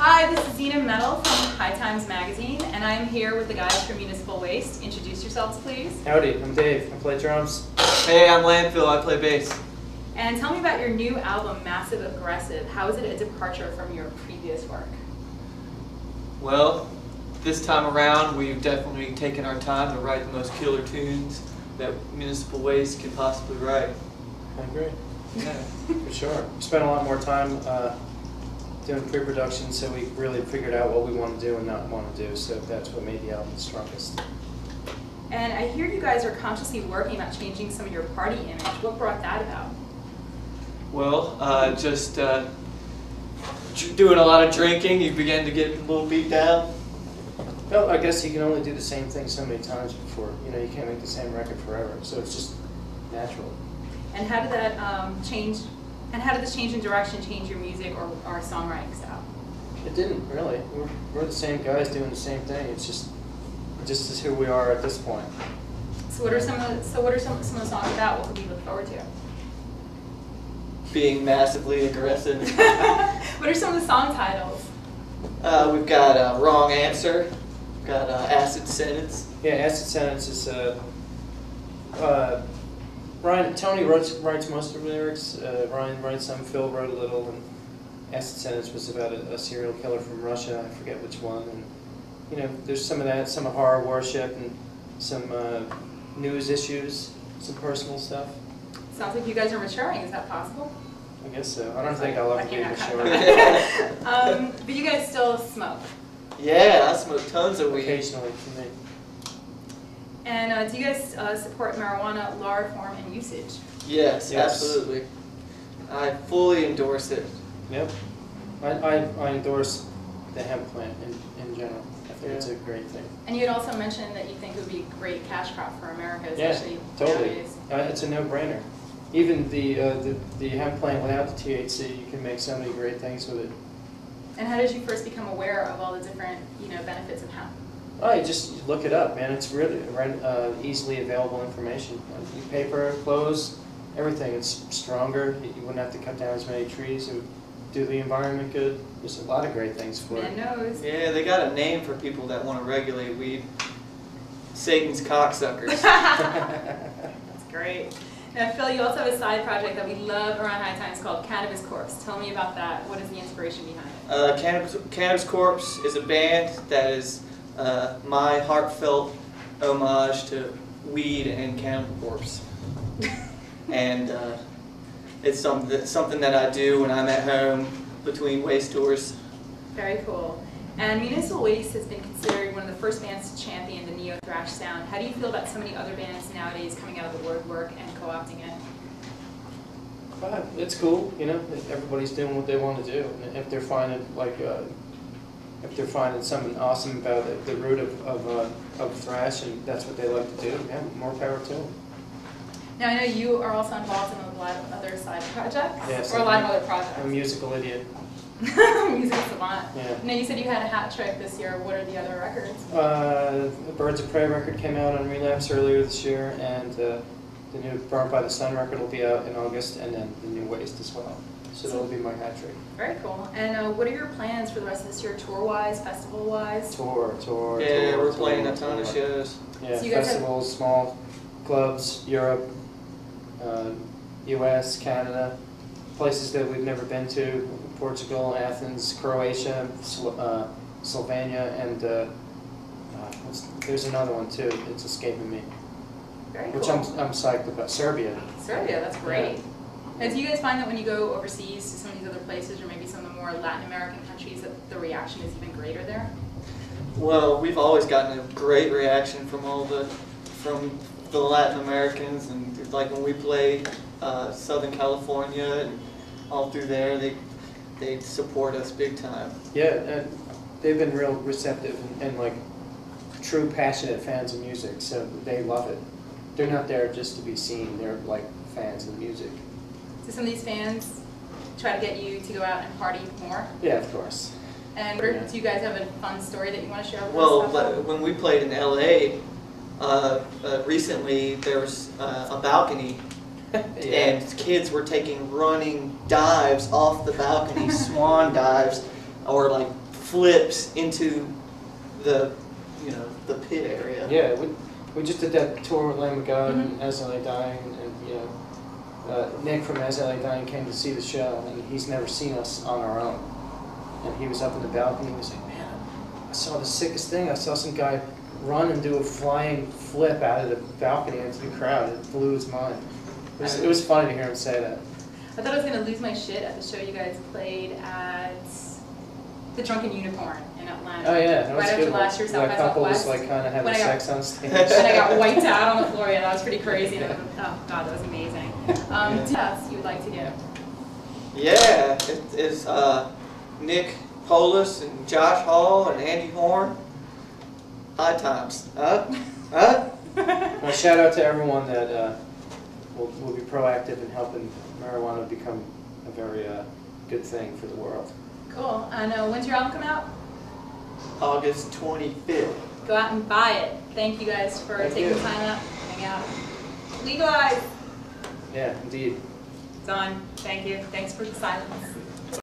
Hi, this is Zena from High Times Magazine, and I'm here with the guys from Municipal Waste. Introduce yourselves, please. Howdy, I'm Dave. I play drums. Hey, I'm Landfill. I play bass. And tell me about your new album, Massive Aggressive. How is it a departure from your previous work? Well, this time around, we've definitely taken our time to write the most killer tunes that Municipal Waste could possibly write. I agree. Yeah. For sure. We spent a lot more time doing pre-production, so we really figured out what we want to do and not want to do, so that's what made the album the strongest. And I hear you guys are consciously working on changing some of your party image. What brought that about? Well, just doing a lot of drinking, you begin to get a little beat down. Well, I guess you can only do the same thing so many times before, you can't make the same record forever, so it's just natural. And how did that change? And how did this change in direction change your music or songwriting style? It didn't really. We're the same guys doing the same thing. It's just is who we are at this point. So what are some of the songs about? What could we look forward to? Being massively aggressive. What are some of the song titles? We've got Wrong Answer. We've got Acid Sentence. Yeah, Acid Sentence is Tony writes most of the lyrics. Ryan writes some. Phil wrote a little. And Acid Sentence was about a serial killer from Russia. I forget which one. And there's some of that, some of horror worship, and some news issues, some personal stuff. Sounds like you guys are maturing. Is that possible? I guess so. I don't think I'll ever be mature. But you guys still smoke. Yeah, I smoke tons of weed. Occasionally, for me. And do you guys support marijuana law reform and usage? Yes, absolutely. I fully endorse it. Yep. I endorse the hemp plant in general. I think it's a great thing. And you had also mentioned that you think it would be a great cash crop for America, especially totally. nowadays. It's a no-brainer. Even the hemp plant without the THC, you can make so many great things with it. And how did you first become aware of all the different benefits of hemp? Oh, you just look it up, man. It's really easily available information. Paper, clothes, everything. It's stronger. You wouldn't have to cut down as many trees. It would do the environment good. There's a lot of great things for it. Man knows. Yeah, they got a name for people that want to regulate weed. Satan's cocksuckers. That's great. Now, Phil, you also have a side project that we love around High Times called Cannabis Corpse. Tell me about that. What is the inspiration behind it? Cannabis Corpse is a band that is my heartfelt homage to weed and Cannibal Corpse. And it's something that I do when I'm at home between waste tours. Very cool. And Municipal Waste has been considered one of the first bands to champion the neo-thrash sound. How do you feel about so many other bands nowadays coming out of the woodwork and co-opting it? It's cool, everybody's doing what they want to do. And if they're finding something awesome about the root of thrash, and that's what they like to do, yeah, more power to them. Now, I know you are also involved in a lot of other side projects, yes, or a lot of other projects. I'm a musical idiot. Musical savant. Yeah. Now, you said you had a hat trick this year. What are the other records? The Birds of Prey record came out on Relapse earlier this year, and the new Burnt by the Sun record will be out in August, and then the new Waste as well. So that'll be my hat trick. Very cool. And what are your plans for the rest of this year, tour-wise, festival-wise? Tour. Yeah, we're playing a ton of shows. Yeah, so you guys festivals, small clubs, Europe, U.S., Canada, places that we've never been to, Portugal, Athens, Croatia, Slovenia, and there's another one too. It's escaping me. Very cool. Which I'm psyched about. Serbia. Serbia, that's great. Yeah. And do you guys find that when you go overseas to some of these other places, or maybe some of the more Latin American countries, that the reaction is even greater there? Well, we've always gotten a great reaction from the Latin Americans, and like when we play Southern California and all through there, they support us big time. Yeah, and they've been real receptive and like true passionate fans of music, so they love it. They're not there just to be seen, they're like fans of music. Do some of these fans try to get you to go out and party more? Yeah, of course. And do you guys have a fun story that you want to share with us? Well, when we played in LA, recently there was a balcony and kids were taking running dives off the balcony, swan dives, or like flips into the, you know, the pit area. Yeah, we just did that tour with Lamb of God and As I Lay Dying, and you know, Nick from As I Lay Dying came to see the show, and he's never seen us on our own. And he was up in the balcony, he was like, man, I saw the sickest thing. I saw some guy run and do a flying flip out of the balcony into the crowd. It blew his mind. It was funny to hear him say that. I thought I was going to lose my shit at the show you guys played at the Drunken Unicorn in Atlanta. Oh yeah, that was right a good after one. last year's South That by couple was Southwest. like kind of having When I got- sex on stage. And I got wiped out on the floor. Yeah, that was pretty crazy. And oh god, that was amazing. What else you would like to do? Yeah, it's Nick Polis and Josh Hall and Andy Horn. High times. Well, shout out to everyone that will be proactive in helping marijuana become a very good thing for the world. Cool. And when's your album come out? August 25th. Go out and buy it. Thank you guys for Thank taking you. the time out. Hang out. Legalize. Yeah, indeed. It's on. Thank you. Thanks for the silence.